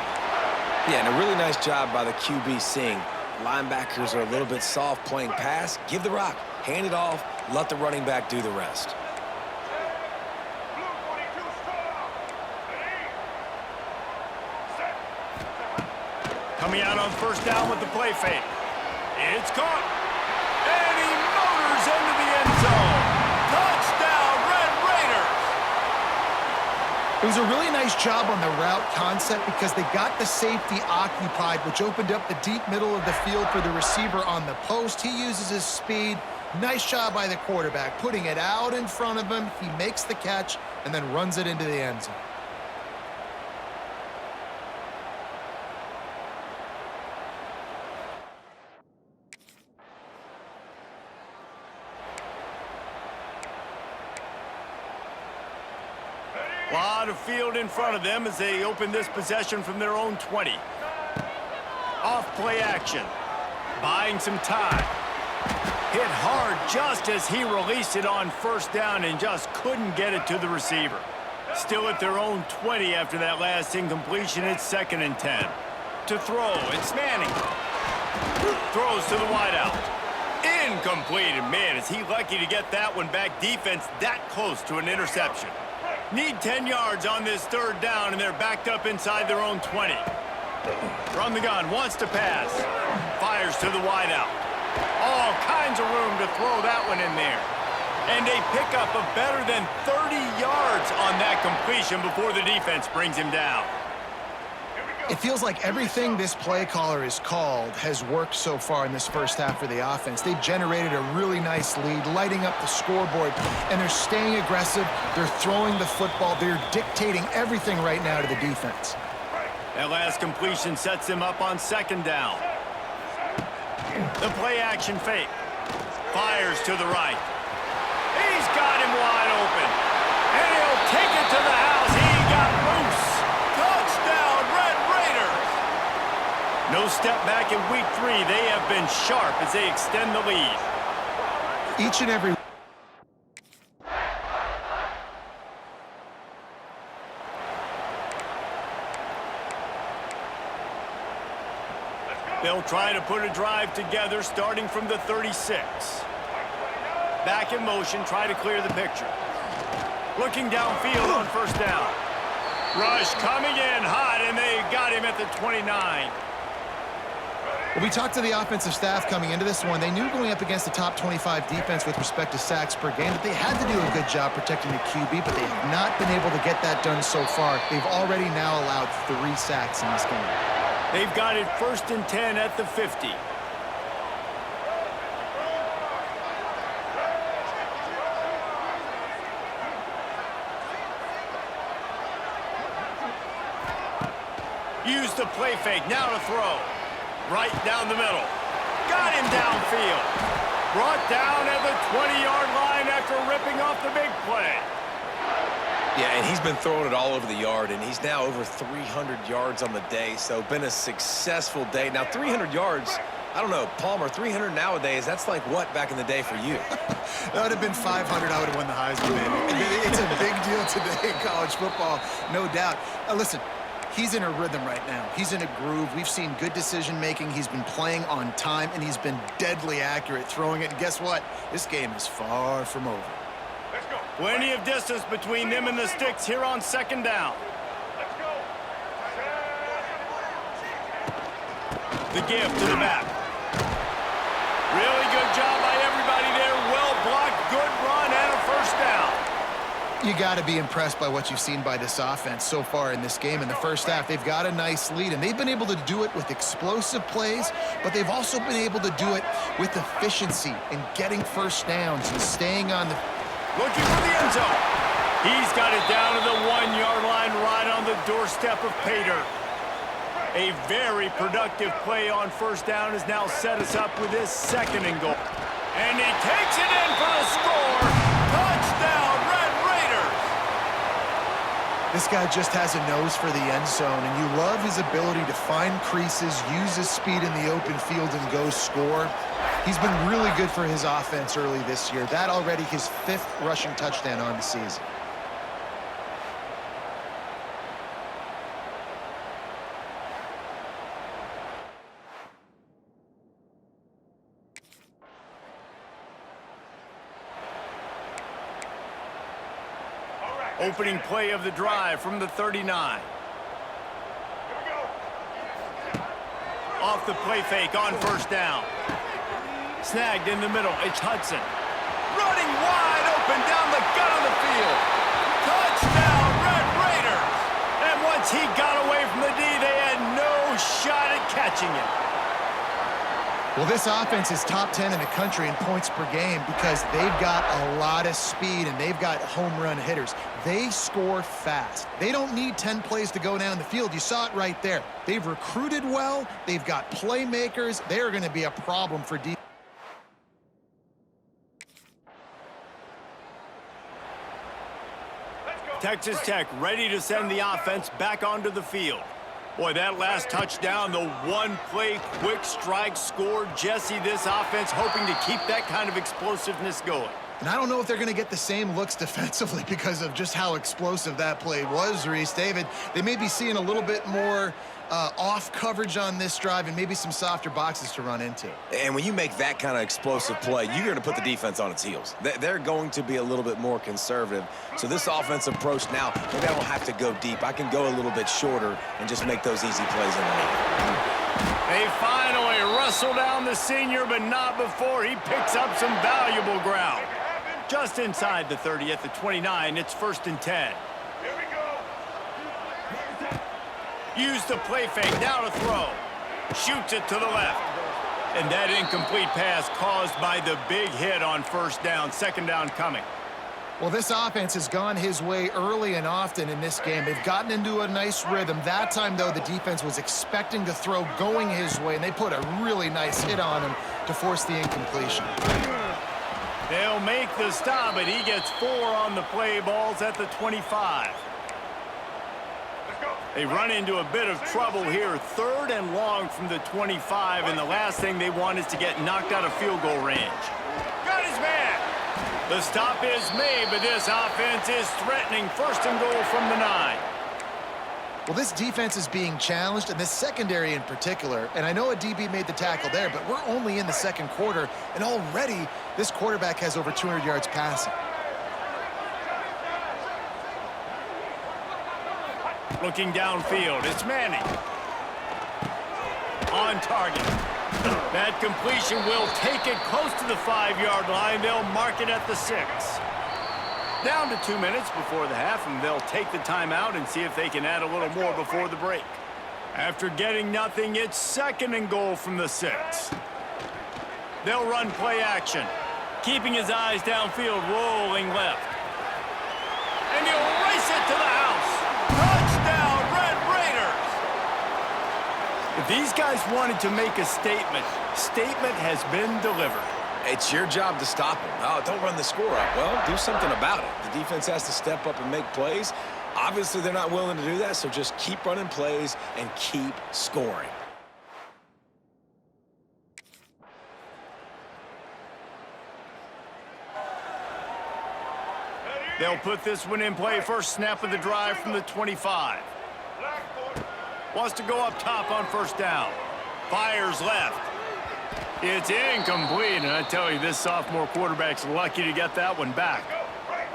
Yeah, and a really nice job by the QB seeing. Linebackers are a little bit soft playing pass. Give the rock. Hand it off. Let the running back do the rest. Coming out on first down with the play fake. It's caught. And he motors into the end zone. Touchdown, Red Raiders. It was a really nice job on the route concept because they got the safety occupied, which opened up the deep middle of the field for the receiver on the post. He uses his speed. Nice job by the quarterback, putting it out in front of him. He makes the catch and then runs it into the end zone. A lot of field in front of them as they open this possession from their own 20. Off play action. Buying some time. Hit hard just as he released it on first down and just couldn't get it to the receiver. Still at their own 20 after that last incompletion. It's 2nd and 10. To throw, it's Manning. Throws to the wideout. Incomplete. And man, is he lucky to get that one back. Defense that close to an interception. Need 10 yards on this 3rd down, and they're backed up inside their own 20. From the gun, wants to pass. Fires to the wideout. All kinds of room to throw that one in there. And a pickup of better than 30 yards on that completion before the defense brings him down. It feels like everything this play caller is called has worked so far in this first half for the offense. They've generated a really nice lead, lighting up the scoreboard, and they're staying aggressive. They're throwing the football. They're dictating everything right now to the defense. That last completion sets him up on 2nd down. The play action fake. Fires to the right. He's got him wide open. And he'll take it to the house. He got loose. Touchdown, Red Raiders. No step back in week 3. They have been sharp as they extend the lead. Each and every They'll try to put a drive together starting from the 36. Back in motion, try to clear the picture. Looking downfield on first down. Rush coming in hot, and they got him at the 29. Well, we talked to the offensive staff coming into this one. They knew going up against the top 25 defense with respect to sacks per game that they had to do a good job protecting the QB, but they have not been able to get that done so far. They've already now allowed 3 sacks in this game. They've got it 1st and 10 at the 50. Use the play fake, now to throw. Right down the middle. Got him downfield. Brought down at the 20-yard line after ripping off the big play. Yeah, and he's been throwing it all over the yard, and he's now over 300 yards on the day, so been a successful day. Now, 300 yards, I don't know, Palmer, 300 nowadays, that's like what back in the day for you? That would have been 500. I would have won the Heisman, baby. It's a big deal today in college football, no doubt. Listen, He's in a rhythm right now. He's in a groove. We've seen good decision-making. He's been playing on time, and he's been deadly accurate throwing it. And guess what? This game is far from over. Let's go. Plenty of distance between them and the sticks here on second down. Let's go. The give to the back. Really good job by everybody there. Well blocked, good run, and a first down. You got to be impressed by what you've seen by this offense so far in this game. In the first half, they've got a nice lead, and they've been able to do it with explosive plays, but they've also been able to do it with efficiency and getting first downs and staying on the... Looking for the end zone. He's got it down to the 1-yard line right on the doorstep of Pater. A very productive play on first down has now set us up with this second and goal. And he takes it in for the score. Touchdown, Red Raiders. This guy just has a nose for the end zone, and you love his ability to find creases, use his speed in the open field, and go score. He's been really good for his offense early this year. That already his 5th rushing touchdown on the season. Opening play of the drive from the 39. Off the play fake on first down. Snagged in the middle. It's Hudson. Running wide open down the gut of the field. Touchdown, Red Raiders. And once he got away from the D, they had no shot at catching him. Well, this offense is top 10 in the country in points per game because they've got a lot of speed and they've got home run hitters. They score fast. They don't need 10 plays to go down the field. You saw it right there. They've recruited well. They've got playmakers. They are going to be a problem for defense. Texas Tech ready to send the offense back onto the field. Boy, that last touchdown, the one-play quick strike score. Jesse, this offense hoping to keep that kind of explosiveness going. And I don't know if they're going to get the same looks defensively because of just how explosive that play was, Reese. David, they may be seeing a little bit more off coverage on this drive and maybe some softer boxes to run into. And when you make that kind of explosive play, you're going to put the defense on its heels. They're going to be a little bit more conservative. So this offensive approach now, maybe I don't have to go deep. I can go a little bit shorter and just make those easy plays underneath. They finally wrestle down the senior, but not before he picks up some valuable ground. Just inside the 30 at the 29, it's 1st and 10. Here we go. Use the play fake, now to throw. Shoots it to the left. And that incomplete pass caused by the big hit on first down. Second down coming. Well, this offense has gone his way early and often in this game. They've gotten into a nice rhythm. That time, though, the defense was expecting to throw going his way, and they put a really nice hit on him to force the incompletion. They'll make the stop, but he gets 4 on the play. Balls at the 25. They run into a bit of trouble here. 3rd and long from the 25, and the last thing they want is to get knocked out of field goal range. Got his man. The stop is made, but this offense is threatening. 1st and goal from the 9. Well, this defense is being challenged, and this secondary in particular. And I know a DB made the tackle there, but we're only in the 2nd quarter, and already this quarterback has over 200 yards passing. Looking downfield, it's Manning. On target. That completion will take it close to the 5-yard line. They'll mark it at the 6. Down to 2 minutes before the half, and they'll take the timeout and see if they can add a little more before the break. After getting nothing, it's 2nd and goal from the 6. They'll run play action. Keeping his eyes downfield, rolling left. And he'll race it to the house. Touchdown, Red Raiders! If these guys wanted to make a statement has been delivered. It's your job to stop them. Oh, don't run the score up. Well, do something about it. The defense has to step up and make plays. Obviously, they're not willing to do that, so just keep running plays and keep scoring. They'll put this one in play. First snap of the drive from the 25. Wants to go up top on first down. Fires left. It's incomplete, and I tell you, this sophomore quarterback's lucky to get that one back.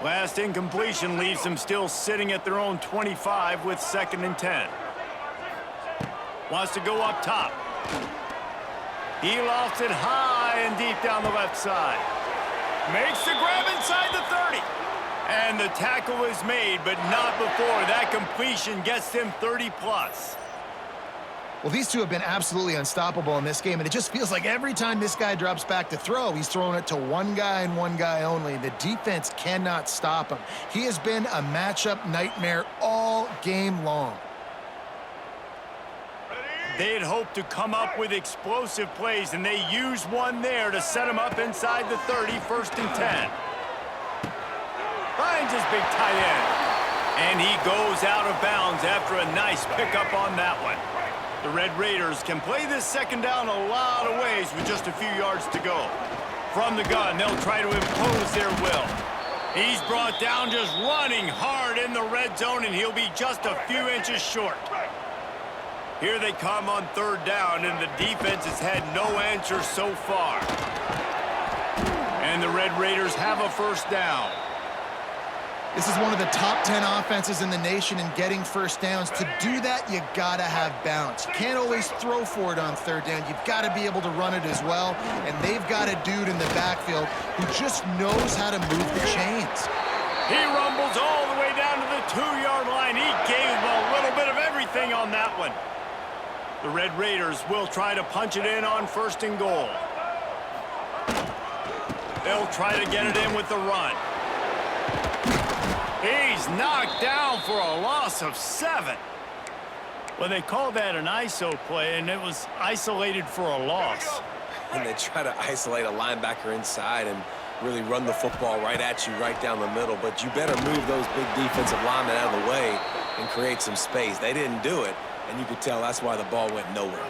Last incompletion leaves them still sitting at their own 25 with 2nd and 10. Wants to go up top. He lofts it high and deep down the left side. Makes the grab inside the 30. And the tackle is made, but not before that completion gets them 30+. Well, these two have been absolutely unstoppable in this game, and it just feels like every time this guy drops back to throw, he's throwing it to one guy and one guy only. The defense cannot stop him. He has been a matchup nightmare all game long. They had hoped to come up with explosive plays, and they used one there to set him up inside the 30, 1st and 10. Finds his big tight end. And he goes out of bounds after a nice pickup on that one. The Red Raiders can play this 2nd down a lot of ways with just a few yards to go. From the gun, they'll try to impose their will. He's brought down just running hard in the red zone, and he'll be just a few inches short. Here they come on 3rd down, and the defense has had no answer so far. And the Red Raiders have a 1st down. This is one of the top 10 offenses in the nation in getting 1st downs. To do that, you gotta have balance. You can't always throw for it on 3rd down. You've got to be able to run it as well. And they've got a dude in the backfield who just knows how to move the chains. He rumbles all the way down to the 2-yard line. He gave him a little bit of everything on that one. The Red Raiders will try to punch it in on 1st and goal. They'll try to get it in with the run. He's knocked down for a loss of 7. Well, they called that an ISO play, and it was isolated for a loss. And they try to isolate a linebacker inside and really run the football right at you, right down the middle. But you better move those big defensive linemen out of the way and create some space. They didn't do it, and you could tell that's why the ball went nowhere.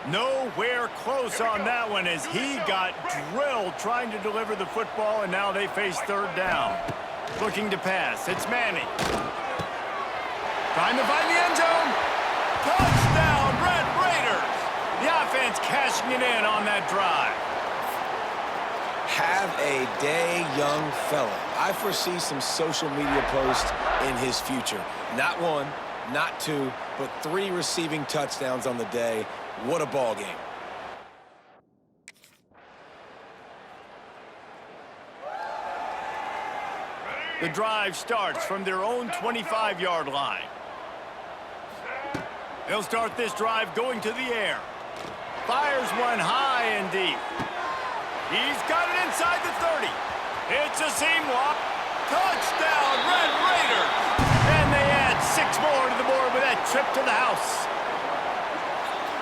Nowhere close on that one as he got drilled trying to deliver the football, and now they face 3rd down. Looking to pass. It's Manning. Trying to find the end zone. Touchdown, Red Raiders. The offense cashing it in on that drive. Have a day, young fella. I foresee some social media posts in his future. Not 1, not 2, but 3 receiving touchdowns on the day. What a ball game. The drive starts from their own 25-yard line. They'll start this drive going to the air. Fires one high and deep. He's got it inside the 30. It's a seam walk. Touchdown, Red Raiders! And they add 6 more to the board with that trip to the house.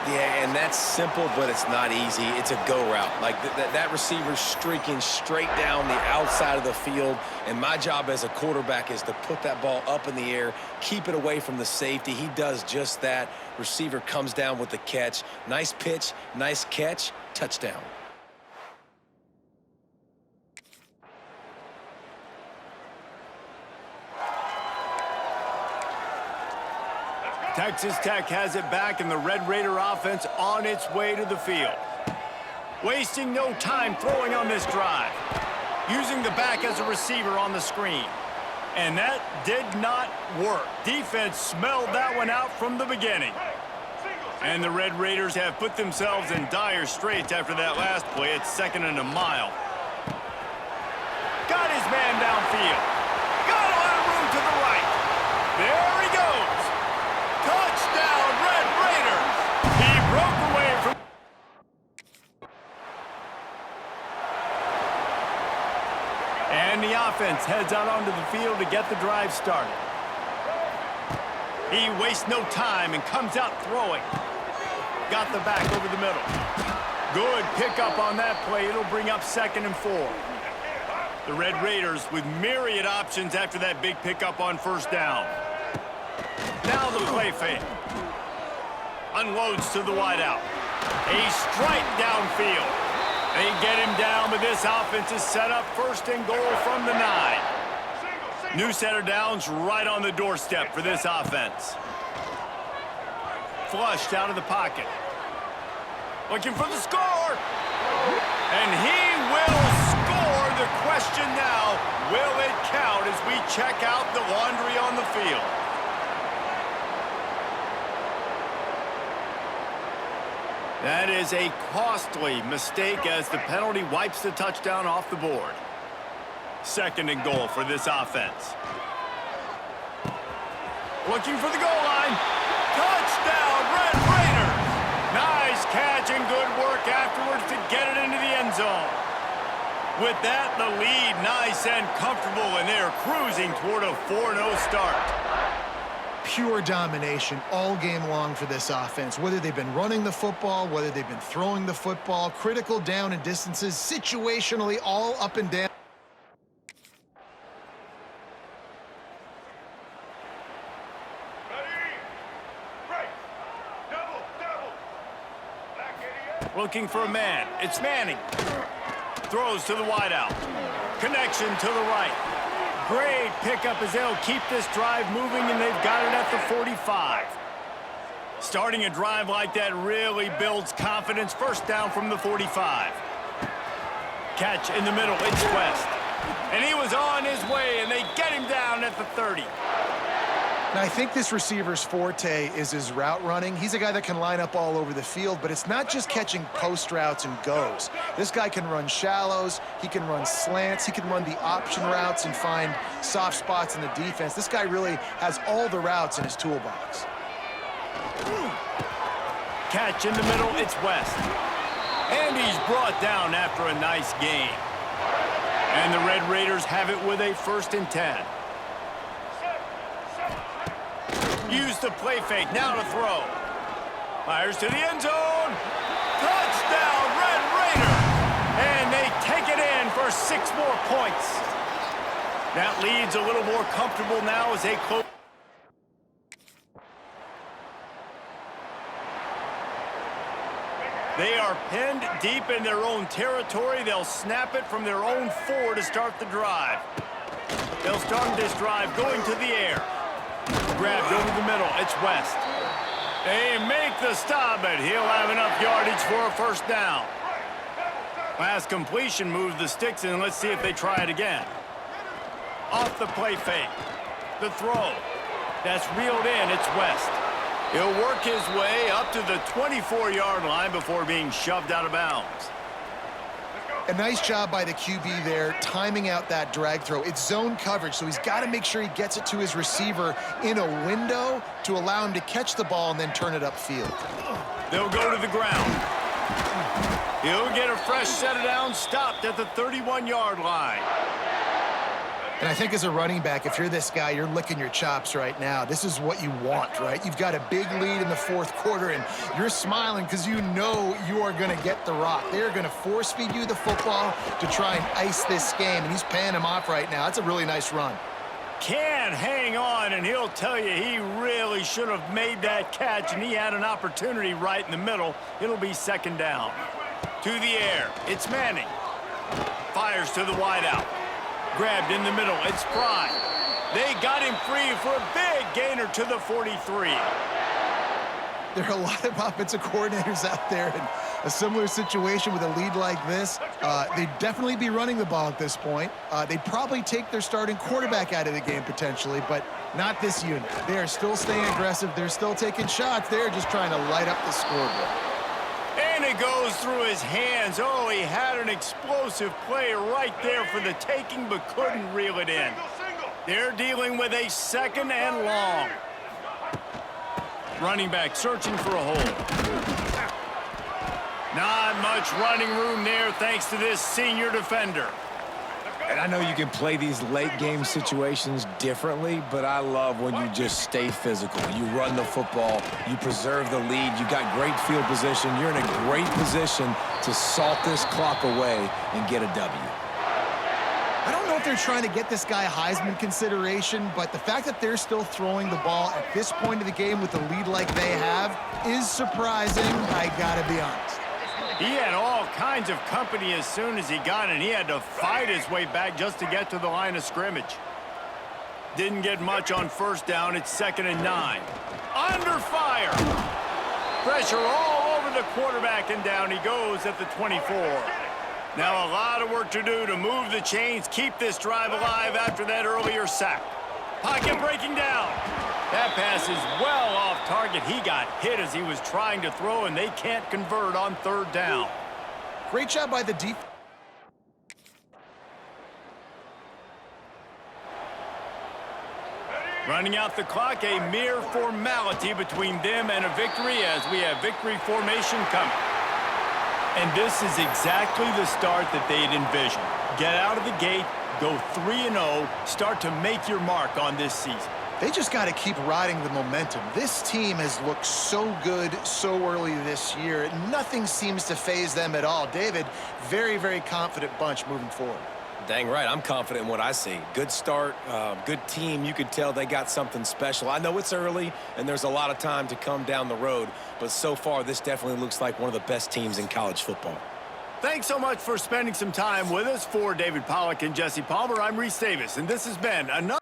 Yeah, and that's simple, but it's not easy. It's a go route. Like that receiver's streaking straight down the outside of the field, and my job as a quarterback is to put that ball up in the air, keep it away from the safety. He does just that. Receiver comes down with the catch. Nice pitch, nice catch, touchdown. Texas Tech has it back, and the Red Raider offense on its way to the field. Wasting no time throwing on this drive. Using the back as a receiver on the screen. And that did not work. Defense smelled that one out from the beginning. And the Red Raiders have put themselves in dire straits after that last play. It's 2nd and a mile. Got his man downfield. Got a lot of room to the right. There he goes. Touchdown, Red Raiders! He broke away from... And the offense heads out onto the field to get the drive started. He wastes no time and comes out throwing. Got the back over the middle. Good pickup on that play. It'll bring up 2nd and 4. The Red Raiders with myriad options after that big pickup on 1st down. Now the play fake. Unloads to the wideout. A strike downfield. They get him down, but this offense is set up 1st and goal from the 9. New set of downs right on the doorstep for this offense. flushed out of the pocket. Looking for the score. And he will score. The question now, will it count as we check out the laundry on the field? That is a costly mistake as the penalty wipes the touchdown off the board. 2nd and goal for this offense. Looking for the goal line. Touchdown, Red Raiders! Nice catch and good work afterwards to get it into the end zone. With that, the lead nice and comfortable, and they're cruising toward a 4-0 start. Pure domination all game long for this offense. Whether they've been running the football, whether they've been throwing the football, critical down and distances, situationally all up and down. Looking for a man. It's Manning. Throws to the wideout. Connection to the right. Great pickup as they'll keep this drive moving, and they've got it at the 45. Starting a drive like that really builds confidence. 1st down from the 45. Catch in the middle. It's West. And he was on his way, and they get him down at the 30. Now, I think this receiver's forte is his route running. He's a guy that can line up all over the field, but it's not just catching post routes and goes. This guy can run shallows, he can run slants, he can run the option routes and find soft spots in the defense. This guy really has all the routes in his toolbox. Catch in the middle, it's West. And he's brought down after a nice gain. And the Red Raiders have it with a 1st and 10. Use the play fake, now to throw. Fires to the end zone. Touchdown, Red Raiders! And they take it in for 6 more points. That lead's a little more comfortable now as they close. They are pinned deep in their own territory. They'll snap it from their own 4 to start the drive. They'll start this drive going to the air. Grabbed over the middle. It's West. They make the stop, but he'll have enough yardage for a 1st down. Last completion moves the sticks in. Let's see if they try it again. Off the play fake. The throw. That's reeled in. It's West. He'll work his way up to the 24-yard line before being shoved out of bounds. A nice job by the QB there, timing out that drag throw. It's zone coverage, so he's got to make sure he gets it to his receiver in a window to allow him to catch the ball and then turn it upfield. They'll go to the ground. He'll get a fresh set of downs, stopped at the 31-yard line. And I think as a running back, if you're this guy, you're licking your chops right now. This is what you want, right? You've got a big lead in the 4th quarter, and you're smiling because you know you are going to get the rock. They're going to force feed you the football to try and ice this game, and he's paying him off right now. That's a really nice run. Can hang on, and he'll tell you he really should have made that catch, and he had an opportunity right in the middle. It'll be 2nd down. To the air. It's Manning. Fires to the wideout. Grabbed in the middle. It's Fry. They got him free for a big gainer to the 43. There are a lot of offensive coordinators out there in a similar situation with a lead like this. They'd definitely be running the ball at this point. They'd probably take their starting quarterback out of the game potentially, but not this unit. They are still staying aggressive. They're still taking shots. They're just trying to light up the scoreboard. And it goes through his hands. Oh, he had an explosive play right there for the taking, but couldn't reel it in. They're dealing with a 2nd and long. Running back searching for a hole. Not much running room there thanks to this senior defender. And I know you can play these late-game situations differently, but I love when you just stay physical. You run the football, you preserve the lead, you got great field position, you're in a great position to salt this clock away and get a W. I don't know if they're trying to get this guy Heisman consideration, but the fact that they're still throwing the ball at this point of the game with a lead like they have is surprising, I gotta be honest. He had all kinds of company as soon as he got it. He had to fight his way back just to get to the line of scrimmage. Didn't get much on 1st down. It's 2nd and 9. Under fire. Pressure all over the quarterback, and down he goes at the 24. Now a lot of work to do to move the chains, keep this drive alive after that earlier sack. Pocket breaking down. That pass is well off target. He got hit as he was trying to throw, and they can't convert on third down. Great job by the defense. Running out the clock, a mere formality between them and a victory as we have victory formation coming. And this is exactly the start that they had envisioned. Get out of the gate, go 3-0, start to make your mark on this season. They just got to keep riding the momentum. This team has looked so good so early this year. Nothing seems to faze them at all. David, very, very confident bunch moving forward. Dang right, I'm confident in what I see. Good start, good team. You could tell they got something special. I know it's early, and there's a lot of time to come down the road, but so far, this definitely looks like one of the best teams in college football. Thanks so much for spending some time with us. For David Pollack and Jesse Palmer, I'm Reese Davis, and this has been another